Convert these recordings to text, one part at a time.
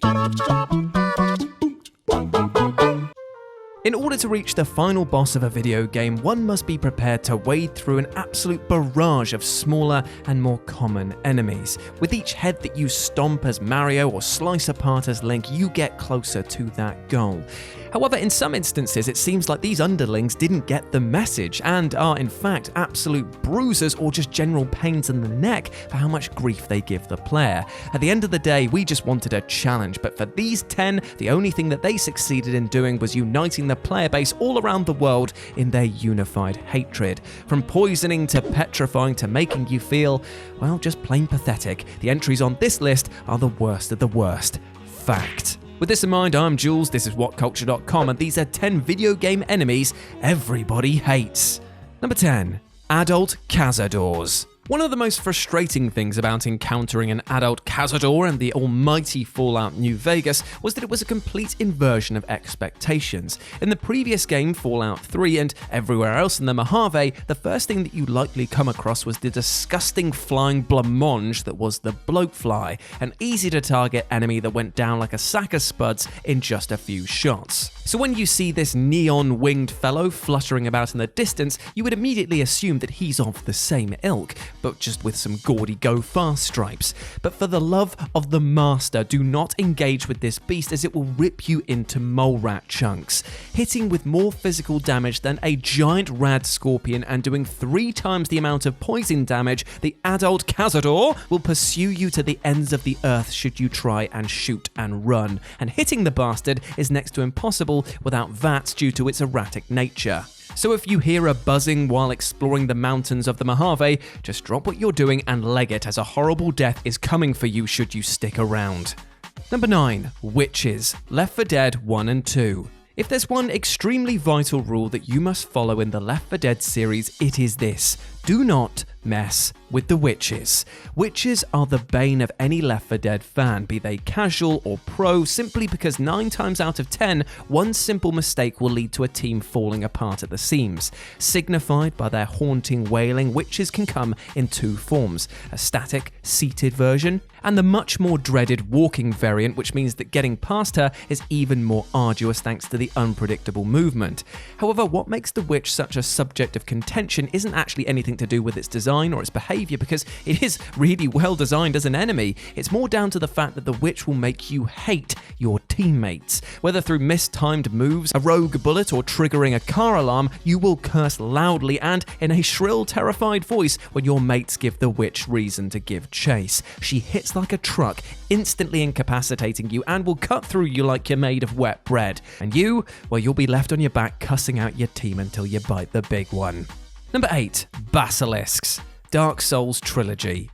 In order to reach the final boss of a video game, one must be prepared to wade through an absolute barrage of smaller and more common enemies. With each head that you stomp as Mario or slice apart as Link, you get closer to that goal. However, in some instances, it seems like these underlings didn't get the message and are in fact absolute bruisers or just general pains in the neck for how much grief they give the player. At the end of the day, we just wanted a challenge, but for these 10, the only thing that they succeeded in doing was uniting the player base all around the world in their unified hatred. From poisoning to petrifying to making you feel, well, just plain pathetic, the entries on this list are the worst of the worst. Fact. With this in mind, I'm Jules, this is WhatCulture.com, and these are 10 video game enemies everybody hates. Number 10. Adult CAZADORES. One of the most frustrating things about encountering an adult CAZADORE in the almighty Fallout New Vegas was that it was a complete inversion of expectations. In the previous game, Fallout 3, and everywhere else in the Mojave, the first thing that you likely come across was the disgusting flying blancmange that was the bloatfly, an easy-to-target enemy that went down like a sack of spuds in just a few shots. So when you see this neon-winged fellow fluttering about in the distance, you would immediately assume that he's of the same ilk, but just with some gaudy go-fast stripes. But for the love of the master, do not engage with this beast as it will rip you into mole rat chunks. Hitting with more physical damage than a giant rad scorpion and doing 3 times the amount of poison damage, the adult CAZADORE will pursue you to the ends of the earth should you try and shoot and run. And hitting the bastard is next to impossible without VATS due to its erratic nature. So if you hear a buzzing while exploring the mountains of the Mojave, just drop what you're doing and leg it, as a horrible death is coming for you should you stick around. Number 9. Witches. Left 4 Dead 1 and 2. If there's one extremely vital rule that you must follow in the Left 4 Dead series, it is this: do not mess with the witches. Witches are the bane of any Left 4 Dead fan, be they casual or pro, simply because 9 times out of 10, one simple mistake will lead to a team falling apart at the seams. Signified by their haunting wailing, witches can come in 2 forms: a static, seated version, and the much more dreaded walking variant, which means that getting past her is even more arduous thanks to the unpredictable movement. However, what makes the witch such a subject of contention isn't actually anything to do with its design or its behaviour, because it is really well designed as an enemy. It's more down to the fact that the witch will make you hate your teammates. Whether through mistimed moves, a rogue bullet, or triggering a car alarm, you will curse loudly and in a shrill, terrified voice when your mates give the witch reason to give chase. She hits like a truck, instantly incapacitating you, and will cut through you like you're made of wet bread. And you, well, you'll be left on your back cussing out your team until you bite the big one. Number 8. Basilisks. Dark Souls Trilogy.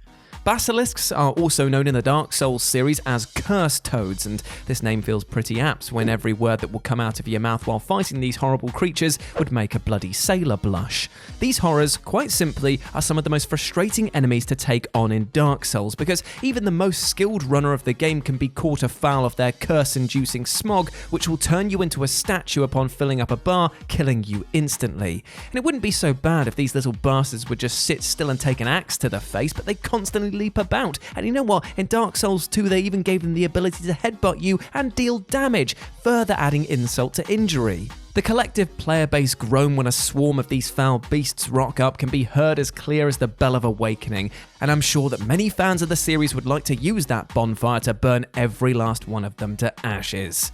Basilisks are also known in the Dark Souls series as cursed toads, and this name feels pretty apt when every word that will come out of your mouth while fighting these horrible creatures would make a bloody sailor blush. These horrors, quite simply, are some of the most frustrating enemies to take on in Dark Souls, because even the most skilled runner of the game can be caught afoul of their curse-inducing smog, which will turn you into a statue upon filling up a bar, killing you instantly. And it wouldn't be so bad if these little bastards would just sit still and take an axe to the face, but they constantly leap about. And you know what? In Dark Souls 2, they even gave them the ability to headbutt you and deal damage, further adding insult to injury. The collective player base groan when a swarm of these foul beasts rock up can be heard as clear as the bell of awakening, and I'm sure that many fans of the series would like to use that bonfire to burn every last one of them to ashes.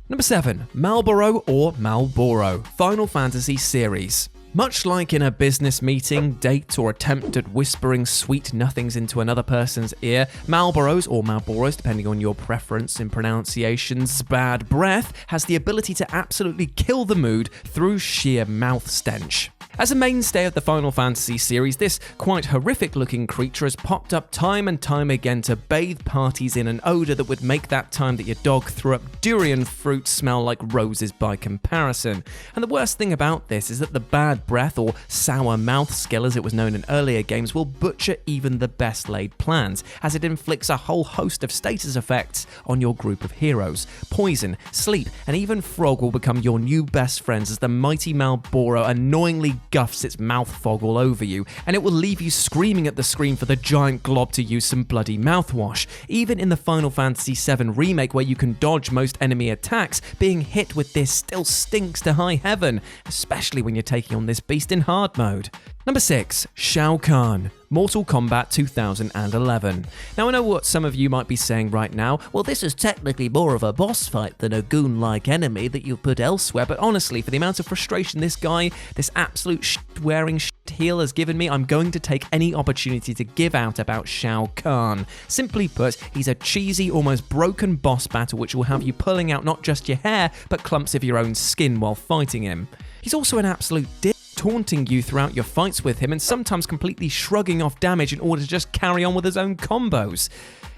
Number 7. MALBORO or MALBORO. Final Fantasy series. Much like in a business meeting, date, or attempt at whispering sweet nothings into another person's ear, Marlboros, or Marlboros depending on your preference in pronunciation's bad breath, has the ability to absolutely kill the mood through sheer mouth stench. As a mainstay of the Final Fantasy series, this quite horrific-looking creature has popped up time and time again to bathe parties in an odour that would make that time that your dog threw up durian fruit smell like roses by comparison. And the worst thing about this is that the bad breath, or sour mouth skill as it was known in earlier games, will butcher even the best laid plans, as it inflicts a whole host of status effects on your group of heroes. Poison, sleep, and even frog will become your new best friends as the mighty Malboro annoyingly guffs its mouth fog all over you, and it will leave you screaming at the screen for the giant glob to use some bloody mouthwash. Even in the Final Fantasy VII Remake, where you can dodge most enemy attacks, being hit with this still stinks to high heaven, especially when you're taking on this beast in hard mode. Number 6. Shao Kahn, Mortal Kombat 2011. Now I know what some of you might be saying right now, well this is technically more of a boss fight than a goon-like enemy that you'll put elsewhere, but honestly, for the amount of frustration this guy, this absolute shit-wearing heel has given me, I'm going to take any opportunity to give out about Shao Kahn. Simply put, he's a cheesy, almost broken boss battle which will have you pulling out not just your hair, but clumps of your own skin while fighting him. He's also an absolute dick, taunting you throughout your fights with him and sometimes completely shrugging off damage in order to just carry on with his own combos.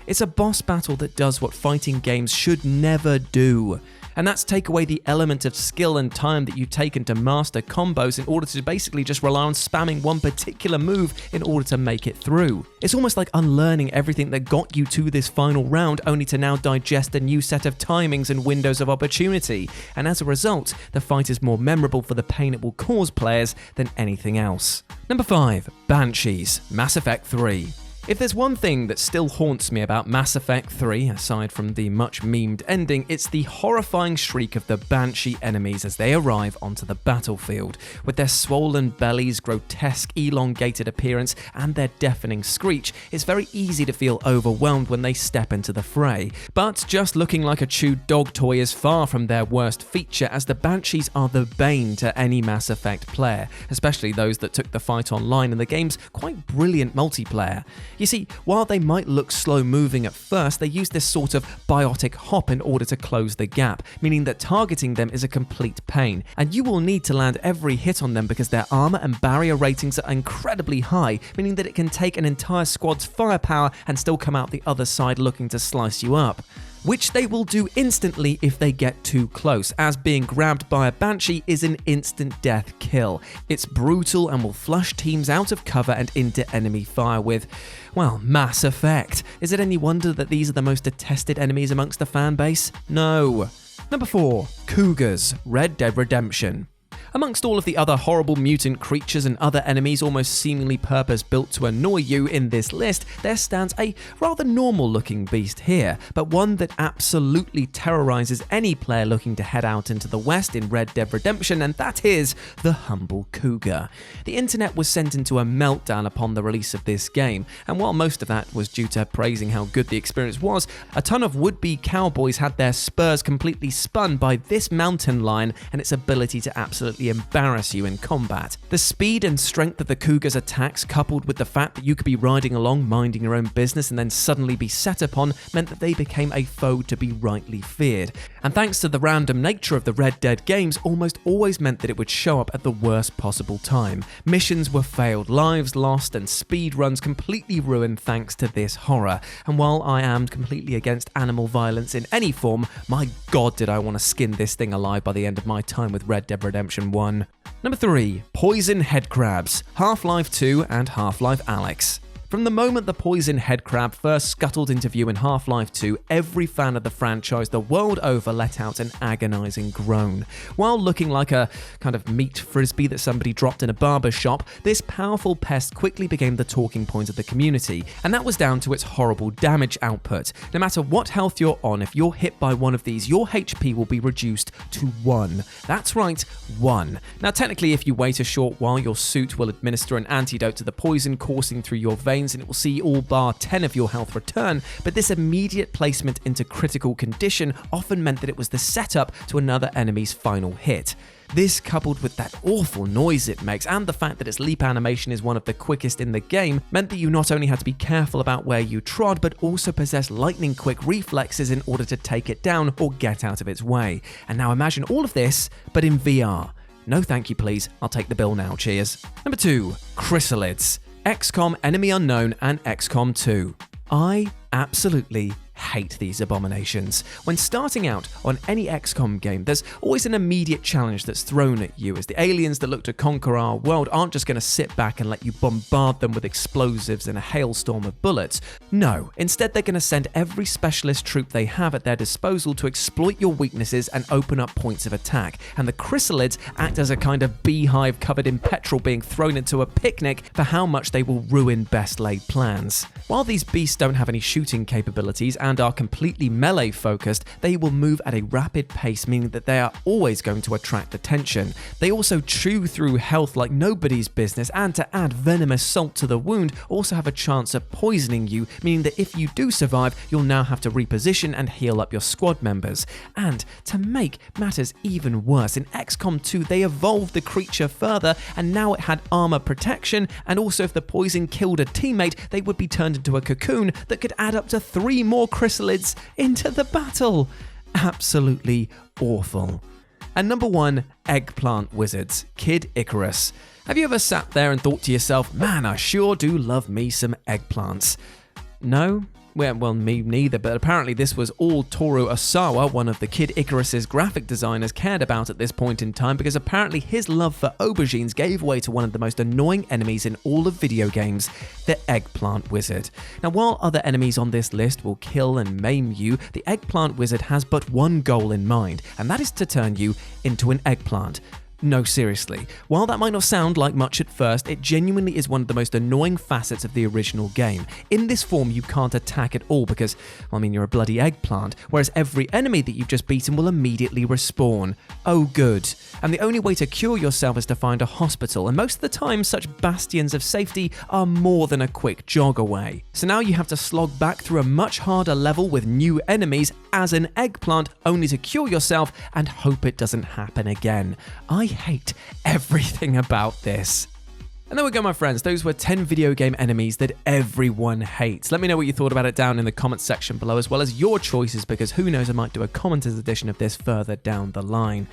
It's a boss battle that does what fighting games should never do, and that's take away the element of skill and time that you've taken to master combos in order to basically just rely on spamming one particular move in order to make it through. It's almost like unlearning everything that got you to this final round only to now digest a new set of timings and windows of opportunity, and as a result, the fight is more memorable for the pain it will cause players than anything else. Number 5. Banshees, Mass Effect 3. If there's one thing that still haunts me about Mass Effect 3, aside from the much memed ending, it's the horrifying shriek of the Banshee enemies as they arrive onto the battlefield. With their swollen bellies, grotesque, elongated appearance, and their deafening screech, it's very easy to feel overwhelmed when they step into the fray. But just looking like a chewed dog toy is far from their worst feature, as the Banshees are the bane to any Mass Effect player, especially those that took the fight online in the game's quite brilliant multiplayer. You see, while they might look slow-moving at first, they use this sort of biotic hop in order to close the gap, meaning that targeting them is a complete pain, and you will need to land every hit on them because their armor and barrier ratings are incredibly high, meaning that it can take an entire squad's firepower and still come out the other side looking to slice you up. Which they will do instantly if they get too close, as being grabbed by a Banshee is an instant death kill. It's brutal and will flush teams out of cover and into enemy fire with, well, Mass Effect. Is it any wonder that these are the most detested enemies amongst the fan base? No. Number 4. COUGARS, Red Dead Redemption. Amongst all of the other horrible mutant creatures and other enemies almost seemingly purpose-built to annoy you in this list, there stands a rather normal-looking beast here, but one that absolutely terrorizes any player looking to head out into the West in Red Dead Redemption, and that is the humble cougar. The internet was sent into a meltdown upon the release of this game, and while most of that was due to praising how good the experience was, a ton of would-be cowboys had their spurs completely spun by this mountain lion and its ability to absolutely embarrass you in combat. The speed and strength of the cougar's attacks, coupled with the fact that you could be riding along minding your own business and then suddenly be set upon, meant that they became a foe to be rightly feared. And thanks to the random nature of the Red Dead games, almost always meant that it would show up at the worst possible time. Missions were failed, lives lost, and speed runs completely ruined thanks to this horror. And while I am completely against animal violence in any form, my god did I want to skin this thing alive by the end of my time with Red Dead Redemption 1. Number 3. Poison Headcrabs, Half-Life 2 and Half-Life ALYX. From the moment the poison headcrab first scuttled into view in Half-Life 2, every fan of the franchise the world over let out an agonizing groan. While looking like a kind of meat frisbee that somebody dropped in a barber shop, this powerful pest quickly became the talking point of the community, and that was down to its horrible damage output. No matter what health you're on, if you're hit by one of these, your HP will be reduced to 1. That's right, 1. Now technically, if you wait a short while, your suit will administer an antidote to the poison coursing through your veins, and it will see all bar 10 of your health return, but this immediate placement into critical condition often meant that it was the setup to another enemy's final hit. This, coupled with that awful noise it makes and the fact that its leap animation is one of the quickest in the game, meant that you not only had to be careful about where you trod, but also possess lightning quick reflexes in order to take it down or get out of its way. And now imagine all of this, but in VR. No thank you please, I'll take the bill now, cheers. Number 2. CHRYSSALIDS, XCOM Enemy Unknown and XCOM 2. I absolutely hate these abominations. When starting out on any XCOM game, there's always an immediate challenge that's thrown at you, as the aliens that look to conquer our world aren't just going to sit back and let you bombard them with explosives and a hailstorm of bullets. No, instead they're going to send every specialist troop they have at their disposal to exploit your weaknesses and open up points of attack, and the CHRYSSALIDS act as a kind of beehive covered in petrol being thrown into a picnic for how much they will ruin best laid plans. While these beasts don't have any shooting capabilities and are completely melee focused, they will move at a rapid pace, meaning that they are always going to attract attention. They also chew through health like nobody's business, and to add venomous salt to the wound, also have a chance of poisoning you, meaning that if you do survive, you'll now have to reposition and heal up your squad members. And to make matters even worse, in XCOM 2 they evolved the creature further, and now it had armor protection, and also if the poison killed a teammate, they would be turned into a cocoon that could add up to 3 more CHRYSSALIDS into the battle. Absolutely awful. And number 1, Eggplant Wizards, Kid Icarus. Have you ever sat there and thought to yourself, man, I sure do love me some eggplants? No? Well, me neither, but apparently this was all Toru Osawa, one of the Kid Icarus's graphic designers, cared about at this point in time, because apparently his love for aubergines gave way to one of the most annoying enemies in all of video games, the Eggplant Wizard. Now, while other enemies on this list will kill and maim you, the Eggplant Wizard has but one goal in mind, and that is to turn you into an eggplant. No, seriously. While that might not sound like much at first, it genuinely is one of the most annoying facets of the original game. In this form, you can't attack at all because, you're a bloody eggplant, whereas every enemy that you've just beaten will immediately respawn. Oh, good. And the only way to cure yourself is to find a hospital, and most of the time, such bastions of safety are more than a quick jog away. So now you have to slog back through a much harder level with new enemies as an eggplant, only to cure yourself and hope it doesn't happen again. I hate everything about this. And there we go, my friends. Those were 10 video game enemies that everyone hates. Let me know what you thought about it down in the comments section below, as well as your choices, because who knows, I might do a commenters edition of this further down the line.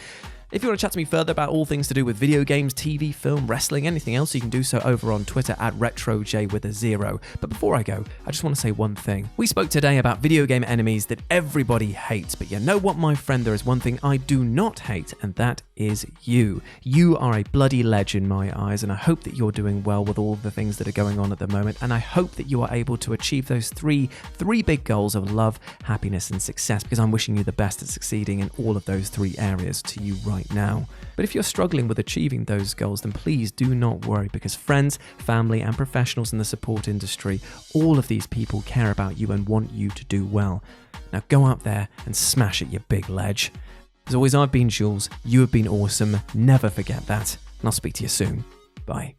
If you want to chat to me further about all things to do with video games, TV, film, wrestling, anything else, you can do so over on Twitter at RetroJ with a 0. But before I go, I just want to say one thing. We spoke today about video game enemies that everybody hates, but you know what, my friend? There is one thing I do not hate, and that is you. You are a bloody ledge in my eyes, and I hope that you're doing well with all the things that are going on at the moment, and I hope that you are able to achieve those three big goals of love, happiness, and success, because I'm wishing you the best at succeeding in all of those 3 areas to you right now. But if you're struggling with achieving those goals, then please do not worry, because friends, family, and professionals in the support industry, all of these people care about you and want you to do well. Now go out there and smash it, you big ledge. As always, I've been Jules, you have been awesome, never forget that, and I'll speak to you soon. Bye.